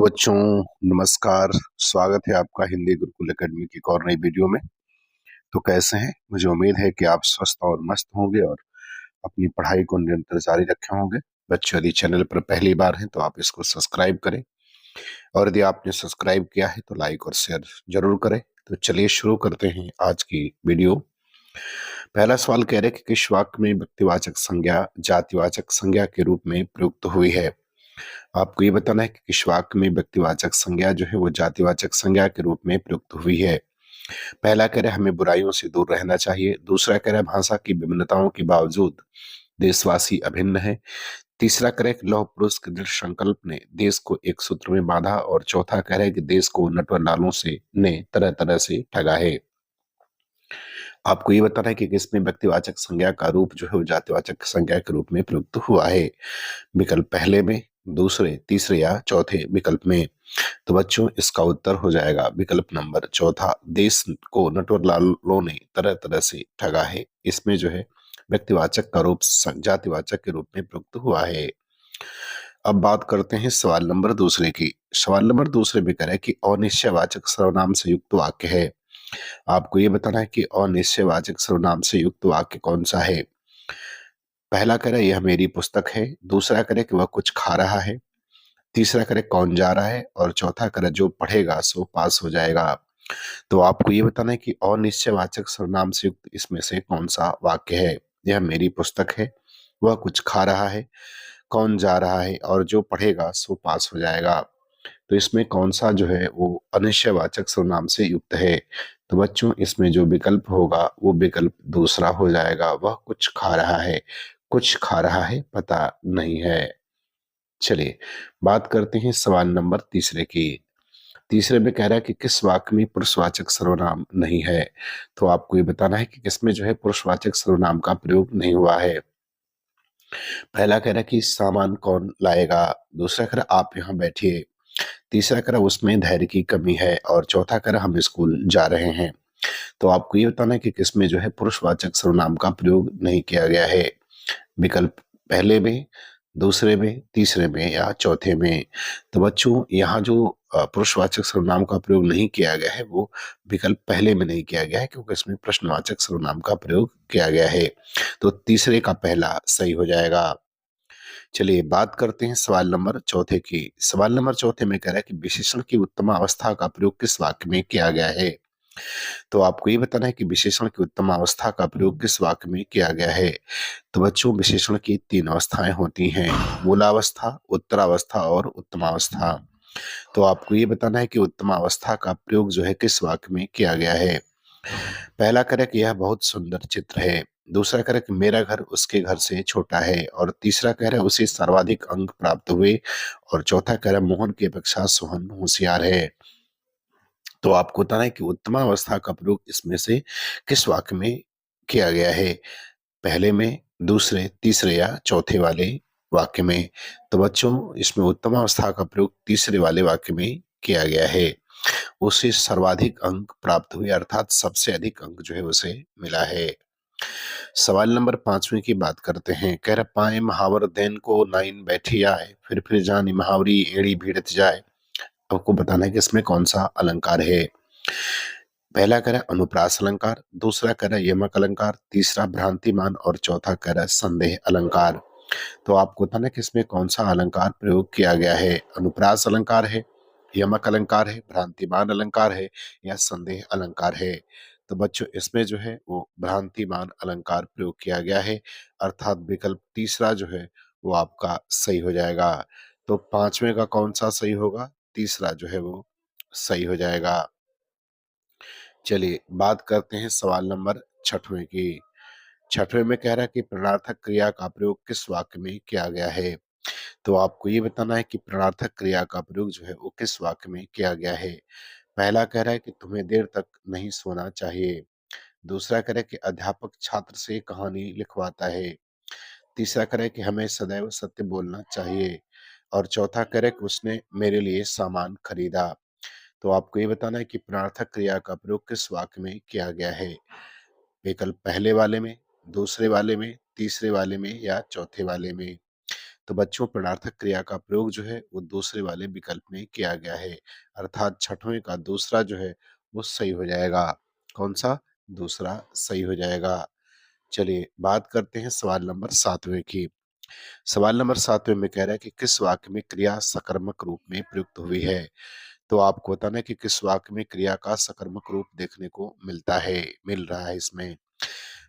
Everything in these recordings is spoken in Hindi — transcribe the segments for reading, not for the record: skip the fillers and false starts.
तो बच्चों, नमस्कार। स्वागत है आपका हिंदी गुरुकुल एकेडमी की एक और नई वीडियो में। तो कैसे हैं? मुझे उम्मीद है कि आप स्वस्थ और मस्त होंगे और अपनी पढ़ाई को निरंतर जारी रखे होंगे। बच्चों, यदि चैनल पर पहली बार हैं तो आप इसको सब्सक्राइब करें, और यदि आपने सब्सक्राइब किया है तो लाइक और शेयर जरूर करें। तो चलिए शुरू करते हैं आज की वीडियो। पहला सवाल कह रहे हैं कि किस वाक्य में व्यक्तिवाचक संज्ञा जातिवाचक संज्ञा के रूप में प्रयुक्त हुई है। आपको ये बताना है कि किस वाक्य में व्यक्तिवाचक संज्ञा जो है वो जातिवाचक संज्ञा के रूप में प्रयुक्त हुई है। पहला कह रहा है हमें बुराइयों से दूर रहना चाहिए। दूसरा कह रहा है भाषा की विभिन्नताओं के बावजूद देशवासी अभिन्न है। तीसरा कह रहा है कि लौह पुरुष के दृढ़ संकल्प ने देश को एक सूत्र में बांधा। और चौथा कह रहा है कि देश को नटवर लालों से ने तरह तरह से ठगा है। आपको ये बताना है कि किसमें व्यक्तिवाचक संज्ञा का रूप जो है वो जातिवाचक संज्ञा के रूप में प्रयुक्त हुआ है। विकल्प पहले में, दूसरे, तीसरे या चौथे विकल्प में। तो बच्चों, इसका उत्तर हो जाएगा विकल्प नंबर चौथा। देश को नटवरलालों ने तरह तरह से ठगा है। इसमें जो है व्यक्तिवाचक का रूप जातिवाचक के रूप में प्रयुक्त हुआ है। अब बात करते हैं सवाल नंबर दूसरे की। सवाल नंबर दूसरे में कह रहा है कि अनिश्चयवाचक सर्वनाम से युक्त वाक्य है। आपको ये बताना है कि अनिश्चयवाचक सर्वनाम से युक्त वाक्य कौन सा है। पहला कह रहा है यह मेरी पुस्तक है। दूसरा कह रहा है कि वह कुछ खा रहा है। तीसरा करे कौन जा रहा है। और चौथा करे जो पढ़ेगा सो पास हो जाएगा। तो आपको ये बताना है कि अनिश्चयवाचक सर्वनाम से युक्त इसमें से कौन सा वाक्य है। यह मेरी पुस्तक है, वह कुछ खा रहा है, कौन जा रहा है और जो पढ़ेगा सो पास हो जाएगा। तो इसमें कौन सा जो है वो अनिश्चयवाचक सर्वनाम से युक्त है। तो बच्चों, इसमें जो विकल्प होगा वो विकल्प दूसरा हो जाएगा। वह कुछ खा रहा है, कुछ खा रहा है पता नहीं है। चलिए बात करते हैं सवाल नंबर तीसरे की। तीसरे में कह रहा है कि किस वाक्य में पुरुषवाचक सर्वनाम नहीं है। तो आपको ये बताना है कि किसमें जो है पुरुषवाचक सर्वनाम का प्रयोग नहीं हुआ है। पहला कह रहा है कि सामान कौन लाएगा। दूसरा कह रहा आप यहाँ बैठिए। तीसरा कह रहा उसमें धैर्य की कमी है। और चौथा कह रहा हम स्कूल जा रहे हैं। तो आपको ये बताना है कि किसमें जो है पुरुषवाचक सर्वनाम का प्रयोग नहीं किया गया है। विकल्प पहले में, दूसरे में, तीसरे में या चौथे में। तो बच्चों, यहाँ जो पुरुषवाचक सर्वनाम का प्रयोग नहीं किया गया है वो विकल्प पहले में नहीं किया गया है, क्योंकि इसमें प्रश्नवाचक सर्वनाम का प्रयोग किया गया है। तो तीसरे का पहला सही हो जाएगा। चलिए बात करते हैं सवाल नंबर चौथे की। सवाल नंबर चौथे में कह रहा है कि विशेषण की उत्तम अवस्था का प्रयोग किस वाक्य में किया गया है। तो आपको ये बताना है कि विशेषण की उत्तम अवस्था का प्रयोग किस वाक्य में किया गया है। तो बच्चों, विशेषण की तीन अवस्थाएं होती हैं: मूलावस्था, उत्तरावस्था और उत्तमावस्था। तो आपको ये बताना है कि उत्तमावस्था का प्रयोग जो है किस वाक्य में किया गया है। पहला कह रहा है कि यह बहुत सुंदर चित्र है। दूसरा कह रहा है कि मेरा घर उसके घर से छोटा है। और तीसरा कह रहा है उसे सर्वाधिक अंक प्राप्त हुए। और चौथा कह रहा है मोहन की अपेक्षा सोहन होशियार है। तो आपको बताना है कि उत्तमावस्था का प्रयोग इसमें से किस वाक्य में किया गया है। पहले में, दूसरे, तीसरे या चौथे वाले वाक्य में। तो बच्चों, इसमें उत्तम अवस्था का प्रयोग तीसरे वाले वाक्य में किया गया है। उसे सर्वाधिक अंक प्राप्त हुए, अर्थात सबसे अधिक अंक जो है उसे मिला है। सवाल नंबर पांचवें की बात करते हैं। कह रहा पाए महावर देन को नाइन बैठी आए, फिर जानी महावरी एड़ी भीड़त जाए। आपको बताना है कि इसमें कौन सा अलंकार है। पहला कह रहा है अनुप्रास अलंकार, दूसरा कह रहा है यमक अलंकार, तीसरा भ्रांतिमान और चौथा कह रहा है संदेह अलंकार। तो आपको बताना है कि इसमें कौन सा अलंकार प्रयोग किया गया है। अनुप्रास अलंकार है, यमक अलंकार है, भ्रांतिमान अलंकार है या संदेह अलंकार है। तो बच्चों, इसमें जो है वो भ्रांतिमान अलंकार प्रयोग किया गया है, अर्थात विकल्प तीसरा जो है वो आपका सही हो जाएगा। तो पांचवें का कौन सा सही होगा? तीसरा जो है वो सही हो जाएगा। चलिए बात करते हैं सवाल नंबर छठवें की। छठवें में कह रहा है कि प्रणर्थक क्रिया का प्रयोग किस वाक्य में किया गया है। तो आपको ये बताना है कि प्रणर्थक क्रिया का प्रयोग जो है वो किस वाक्य में किया गया है। पहला कह रहा है कि तुम्हें देर तक नहीं सोना चाहिए। दूसरा कह रहा है कि अध्यापक छात्र से कहानी लिखवाता है। तीसरा कह रहा है कि हमें सदैव सत्य बोलना चाहिए। और चौथा कह रहा है कि उसने मेरे लिए सामान खरीदा। तो आपको ये बताना है कि प्रार्थक क्रिया का प्रयोग किस वाक्य में किया गया है। विकल्प पहले वाले में, दूसरे वाले में, तीसरे वाले में या चौथे वाले में। तो बच्चों पदार्थक क्रिया का प्रयोग जो है वो दूसरे वाले विकल्प में किया गया है, अर्थात छठवें का दूसरा जो है वो सही हो जाएगा। कौन सा? दूसरा सही हो जाएगा। चलिए बात करते हैं सवाल नंबर 7वें की। सवाल नंबर 7वें में कह रहा है कि किस वाक्य में क्रिया सकर्मक रूप में प्रयुक्त हुई है? तो आपको बताना है कि किस वाक्य में क्रिया का सकर्मक रूप देखने को मिल रहा है इसमें।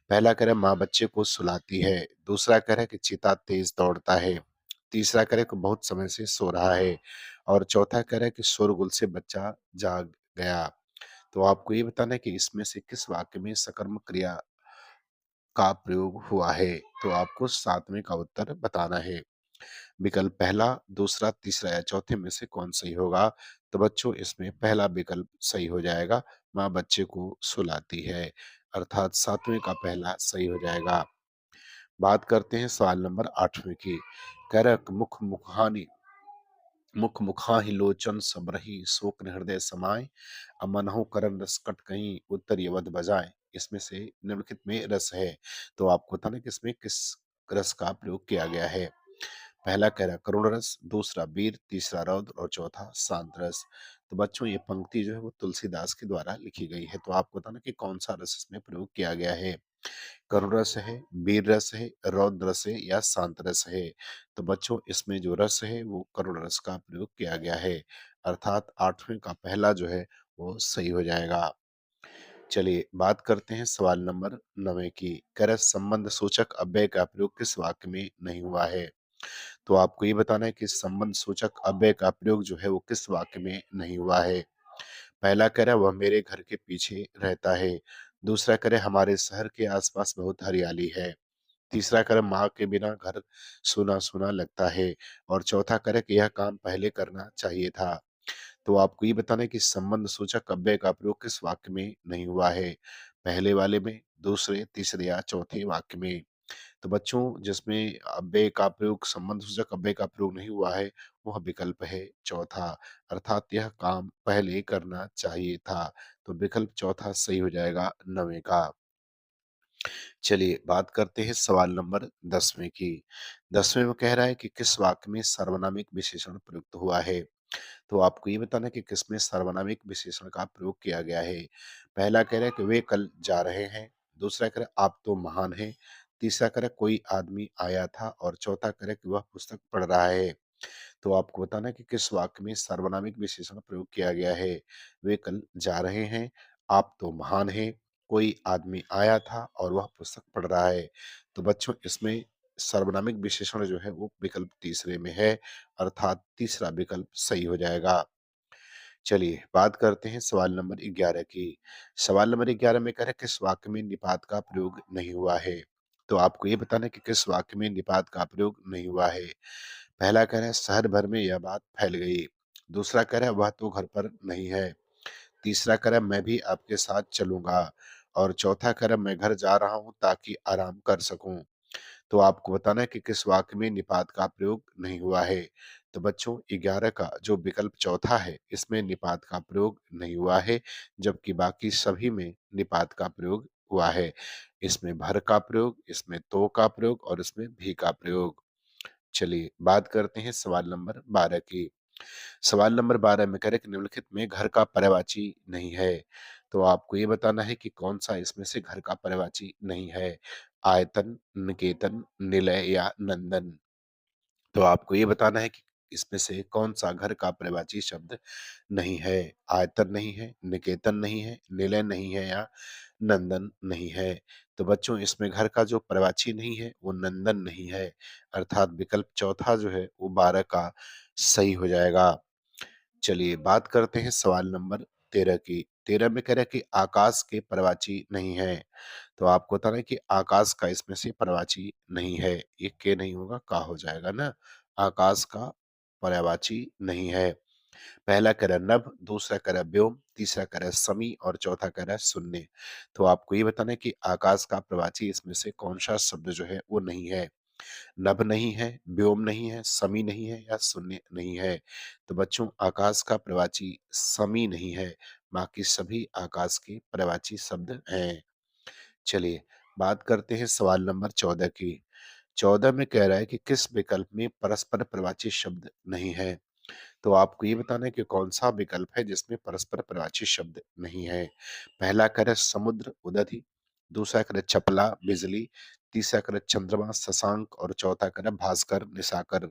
पहला कह रहा है माँ बच्चे को सुलाती है, दूसरा कह रहा है कि चीता तेज दौड़ता है, तीसरा कह रहा है कि बहुत समय से सो रहा है और चौथा कह रहा है कि शोरगुल से बच्चा जाग गया। तो आपको ये बताना है कि इसमें से किस वाक्य में सकर्मक क्रिया का प्रयोग हुआ है। तो आपको 7वें का उत्तर बताना है। विकल्प पहला, दूसरा, तीसरा या चौथे में से कौन सही होगा? तो बच्चों इसमें पहला विकल्प सही हो जाएगा, माँ बच्चे को सुलाती है, अर्थात 7वें का पहला सही हो जाएगा। बात करते हैं सवाल नंबर 8वें की। करक मुख मुखाहि लोचन सबरहि शोक हृदय समाय अमनहु करन रस कट कहीं उत्तर यवद बजाए। इसमें से निम्नलिखित में रस है, तो आपको बताना कि इसमें किस रस का प्रयोग किया गया है। पहला कह रहा है करुण रस, दूसरा वीर, तीसरा रौद्र और चौथा शांत रस। तो बच्चों ये पंक्ति जो है वो तुलसीदास के द्वारा लिखी गई है, तो आपको बताना कि कौन सा रस इसमें प्रयोग किया गया है। करुण रस है, वीर रस है, रौद्र रस है या शांत रस है। तो बच्चों इसमें जो रस है वो करुण रस का प्रयोग किया गया है, अर्थात 8वें का पहला जो है वो सही हो जाएगा। चलिए बात करते हैं सवाल नंबर 9 की। कर संबंध सूचक अव्यय का प्रयोग किस वाक्य में नहीं हुआ है? तो आपको ये बताना है कि संबंध सूचक अव्यय का प्रयोग जो है वो किस वाक्य में नहीं हुआ है। पहला कह रहा है वह मेरे घर के पीछे रहता है, दूसरा कह रहा है हमारे शहर के आसपास बहुत हरियाली है, तीसरा कह रहा है माँ के बिना घर सूना सूना लगता है और चौथा कह रहा है कि यह काम पहले करना चाहिए था। तो आपको ये बताना है कि संबंध सूचक अव्यय का प्रयोग किस वाक्य में नहीं हुआ है, पहले वाले में, दूसरे, तीसरे या चौथे वाक्य में। तो बच्चों जिसमें अव्यय का प्रयोग, संबंध सूचक अव्यय का प्रयोग नहीं हुआ है, वह विकल्प है चौथा, अर्थात यह काम पहले करना चाहिए था। तो विकल्प चौथा सही हो जाएगा 9वें का। चलिए बात करते हैं सवाल नंबर 10वें की। 10वें में कह रहा है कि किस वाक्य में सार्वनामिक विशेषण प्रयुक्त हुआ है? तो आपको ये बताना है कि किसमें सार्वनामिक विशेषण का प्रयोग किया गया है। पहला कह रहा है कि वे कल जा रहे हैं, दूसरा कह रहा है आप तो महान हैं, तीसरा कह रहा है कोई आदमी आया था और चौथा कह रहा है कि वह पुस्तक पढ़ रहा है। तो आपको बताना है कि किस वाक्य में सार्वनामिक विशेषण प्रयोग किया गया है। वे कल जा रहे हैं, आप तो महान हैं, कोई आदमी आया था और वह पुस्तक पढ़ रहा है। तो बच्चों इसमें सार्वनामिक विशेषण जो है वो विकल्प तीसरे में है, अर्थात तीसरा विकल्प सही हो जाएगा। चलिए बात करते हैं सवाल नंबर 11 की। सवाल नंबर 11 में कह रहा है किस वाक्य में निपात का प्रयोग नहीं हुआ है? तो आपको ये बताना है कि किस वाक्य में निपात का प्रयोग नहीं हुआ है। पहला कह रहा है शहर भर में यह बात फैल गई, दूसरा कह रहा है वह तो घर पर नहीं है, तीसरा कह रहा है मैं भी आपके साथ चलूंगा और चौथा कह रहा है मैं घर जा रहा हूं ताकि आराम कर सकूं। तो आपको बताना है कि किस वाक्य में निपात का प्रयोग नहीं हुआ है। तो बच्चों 11 का जो विकल्प चौथा है इसमें निपात का प्रयोग नहीं हुआ है, जबकि बाकी सभी में निपात का प्रयोग हुआ है। इसमें भर का प्रयोग, इसमें तो का प्रयोग और इसमें भी का प्रयोग। चलिए बात करते हैं सवाल नंबर 12 की। सवाल नंबर 12 में कह रहे कि निम्नलिखित में घर का पर्यायवाची नहीं है। तो आपको ये बताना है कि कौन सा इसमें से घर का पर्यायवाची नहीं है। आयतन, निकेतन, निलय या नंदन। तो आपको ये बताना है कि इसमें से कौन सा घर का पर्यायवाची शब्द नहीं है। आयतन नहीं है, निकेतन नहीं है, निलय नहीं है या नंदन नहीं है। तो बच्चों इसमें घर का जो पर्यायवाची नहीं है वो नंदन नहीं है, अर्थात विकल्प चौथा जो है वो 12 का सही हो जाएगा। चलिए बात करते हैं सवाल नंबर 13 की। 13 में कह रहा है कि आकाश के पर्यायवाची नहीं है। तो आपको बताना है कि आकाश का इसमें से पर्यायवाची नहीं है। ये के नहीं होगा, का हो जाएगा ना। आकाश का पर्यायवाची नहीं है। पहला कह रहा है नभ, दूसरा कह रहा है व्योम, तीसरा कह रहा है समी और चौथा कह रहा है शून्य। तो आपको ये बताना है कि आकाश का पर्यायवाची इसमें से कौन सा शब्द जो है वो नहीं है। नभ नहीं है, व्योम नहीं है, समी नहीं है या शून्य नहीं है। तो बच्चों आकाश का पर्यायवाची समी नहीं है, बाकी सभी आकाश के पर्यायवाची शब्द हैं। चलिए बात करते हैं सवाल नंबर 14 की। 14 में कह रहा है कि किस विकल्प में परस्पर प्रवाची शब्द नहीं है? तो आपको ये बताना है कि कौन-सा विकल्प है जिसमें परस्पर प्रवाची शब्द नहीं है। पहला कह रहा है समुद्र, उदधि, दूसरा कह रहा है चपला, बिजली, तीसरा कह रहा है चंद्रमा, शशांक और चौथा कह रहा है भास्कर, निशाकर।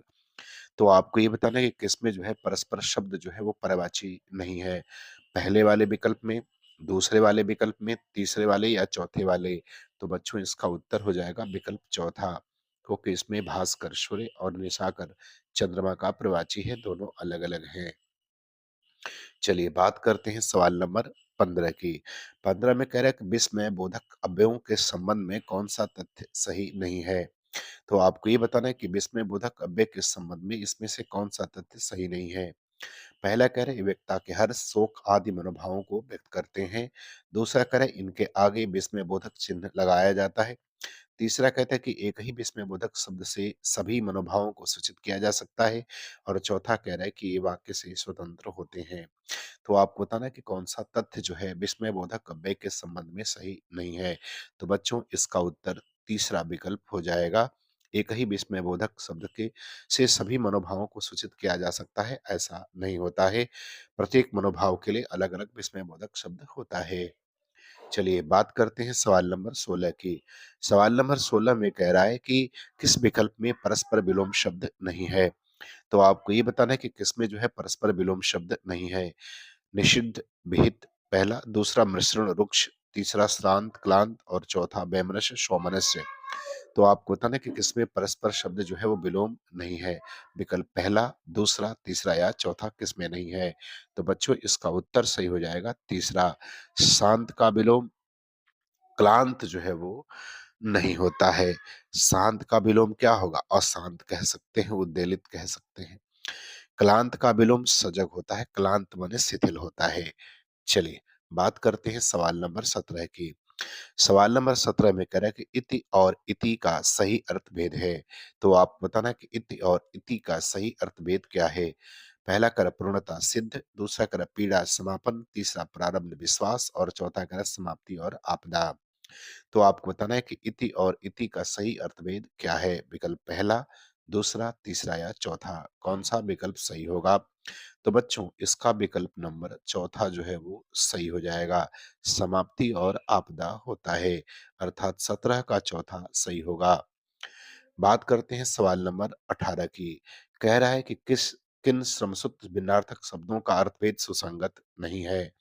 तो आपको ये बताना है कि किसमें जो है परस्पर शब्द जो है वो पर्यायवाची नहीं है। पहले वाले विकल्प में, दूसरे वाले विकल्प में, तीसरे वाले या चौथे वाले। तो बच्चों इसका उत्तर हो जाएगा विकल्प चौथा, क्योंकि इसमें भास्कर, सूर्य और निशाकर चंद्रमा का पर्यायवाची है, दोनों अलग-अलग हैं। चलिए बात करते हैं सवाल नंबर 15 की। 15 में कह रहा है कि विस्मय बोधक अवयवों के संबंध में कौन-सा तथ्य सही नहीं है? तो आपको ये बताना है कि विस्मय बोधक अव्यय के संबंध में इसमें से कौन-सा तथ्य सही नहीं है? पहला कह रहे हैं व्यक्ता के हर्ष, शोक आदि मनोभावों को व्यक्त करते हैं। दूसरा कह रहे हैं इनके आगे विस्मय बोधक चिन्ह लगाया जाता है। तीसरा कहता है कि एक ही विस्मय बोधक शब्द से सभी मनोभावों को सूचित किया जा सकता है। और चौथा कह रहा है कि ये वाक्य से स्वतंत्र होते हैं। तो आपको बताना है कि कौन-सा तथ्य जो है विस्मय बोधक अव्यय के संबंध में सही नहीं है। तो बच्चों इसका उत्तर तीसरा विकल्प हो जाएगा। एक ही विस्मय बोधक शब्द के से सभी मनोभावों को सूचित किया जा सकता है, ऐसा नहीं होता है। प्रत्येक मनोभाव के लिए अलग-अलग विस्मय बोधक शब्द होता है। चलिए बात करते हैं सवाल नंबर 16 की। सवाल नंबर 16 में कह रहा है कि किस विकल्प में परस्पर विलोम शब्द नहीं है? तो आपको ये बताना है कि किसमें जो है परस्पर विलोम शब्द नहीं है। निषिद्ध, विहित पहला, दूसरा मिश्रण रुक्ष, तीसरा श्रांत, क्लांत और चौथा वैमनस्य, सौमनस्य। तो आपको बताना है कि किसमें परस्पर शब्द जो है वो विलोम नहीं है। विकल्प पहला, दूसरा, तीसरा या चौथा किसमें नहीं है? तो बच्चों इसका उत्तर सही हो जाएगा तीसरा। शांत का विलोम क्लांत जो है वो नहीं होता है। शांत का विलोम क्या होगा? अशांत कह सकते हैं, उद्वेलित कह सकते हैं। क्लांत का विलोम सजग होता है, क्लांत माने शिथिल होता है। चलिए बात करते हैं सवाल नंबर 17 की। सवाल नंबर 17 में कह रहा है कि इति और इति का सही अर्थभेद है। तो आप बताना कि इति और इति का सही अर्थभेद क्या है? पहला कर पूर्णता सिद्ध, दूसरा कर पीड़ा समापन, तीसरा प्रारंभ विश्वास और चौथा कर समाप्ति और आपदा। तो आपको बताना है कि इति और इति का सही अर्थभेद क्या है? विकल्प पहला, दूसरा, तीसरा या चौथा कौन सा विकल्प सही होगा? तो बच्चों इसका विकल्प नंबर चौथा जो है वो सही हो जाएगा। समाप्ति और आपदा होता है, अर्थात 17 का चौथा सही होगा। बात करते हैं सवाल नंबर 18 की। कह रहा है कि किन श्रमसूत्र भिन्नार्थक शब्दों का अर्थभेद सुसंगत नहीं है?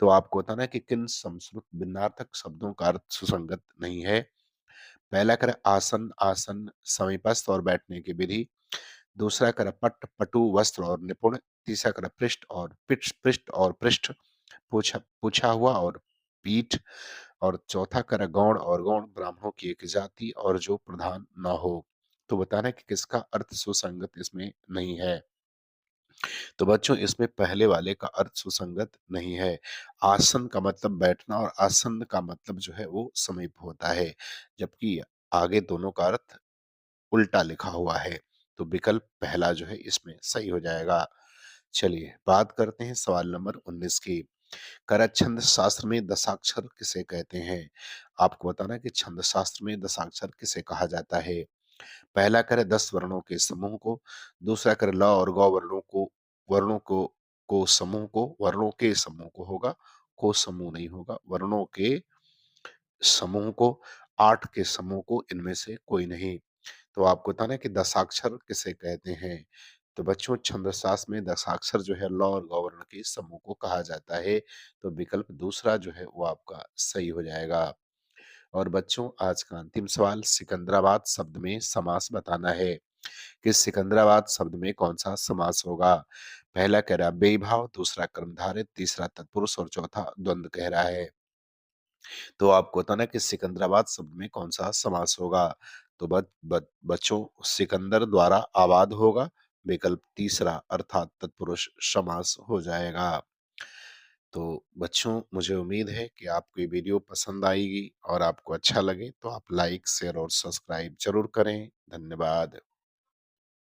तो आपको बताना है कि किन संस्कृत भिन्नार्थक शब्दों का अर्थ सुसंगत नहीं है। पहला कर आसन, आसन समीपस्थ और बैठने की विधि। दूसरा कर पट, पटु वस्त्र और निपुण। तीसरा कर पृष्ठ और पृष्ठ और पृष्ठ, पूछा पूछा हुआ और पीठ। और चौथा कर गौण और गौण ब्राह्मणों की एक जाति और जो प्रधान न हो। तो बताना है कि किसका अर्थ सुसंगत इसमें नहीं है। तो बच्चों इसमें पहले वाले का अर्थ सुसंगत नहीं है। आसन का मतलब बैठना और आसन का मतलब जो है वो समीप होता है, जबकि आगे दोनों का अर्थ उल्टा लिखा हुआ है। तो विकल्प पहला जो है इसमें सही हो जाएगा। चलिए बात करते हैं सवाल नंबर 19 की। करत छंद शास्त्र में दशाक्षर किसे कहते हैं? आपको बताना है कि छंद शास्त्र में दशाक्षर किसे कहा जाता है। पहला करे 10 वर्णों के समूह को, दूसरा करे ल और ग वर्णों को समूह को, वर्णों के समूह को होगा, को समूह नहीं होगा, वर्णों के समूह को, 8 के समूह को, इनमें से कोई नहीं। तो आपको बताना है कि दशाक्षर किसे कहते हैं? तो बच्चों छंदशास्त्र में दशाक्षर जो है ल और ग वर्ण के समूह को कहा जाता है। तो विकल्प दूसरा जो है वो आपका सही हो जाएगा। और बच्चों आज का अंतिम सवाल, सिकंदराबाद शब्द में समास बताना है कि सिकंदराबाद शब्द में कौन सा समास होगा। पहला कह रहा है बेभाव, दूसरा कर्मधारय, तीसरा तत्पुरुष और चौथा द्वंद्व कह रहा है। तो आपको बताना है कि सिकंदराबाद शब्द में कौन सा समास होगा। तो बच्चों सिकंदर द्वारा आबाद होगा, विकल्प तीसरा अर्थात तत्पुरुष समास हो जाएगा। तो बच्चों मुझे उम्मीद है कि आपको ये वीडियो पसंद आएगी और आपको अच्छा लगे तो आप लाइक, शेयर और सब्सक्राइब जरूर करें। धन्यवाद।